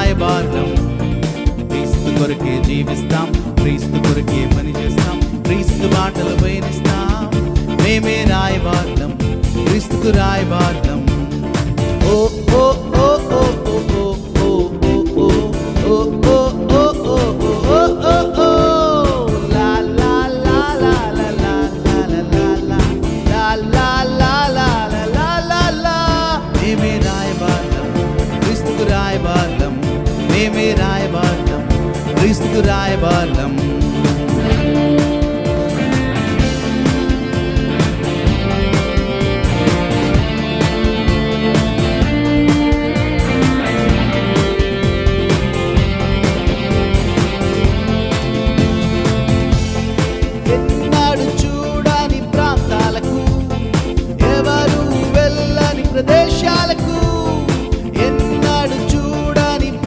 రాయబారం. క్రీస్తు కొరకే జీవిస్తాం, క్రీస్తు కొరకే పని చేస్తాం, క్రీస్తు బాటలు పయనిస్తాం. మేమే రాయబారం, క్రీస్తుకు రాయబారం. ఓ ఓ ఓ ఓ ఓ ఓ ఓ ఓ ఓ ఓ ఓ ఓ ఓ ఓ ఓ లా లా లా లా లా లా లా లా లా లా లా లా లా లా లా. మేమే రాయబారం, క్రీస్తుకు రాయబారం. మేమే రాయబారం, క్రీస్తుకు రాయబారం.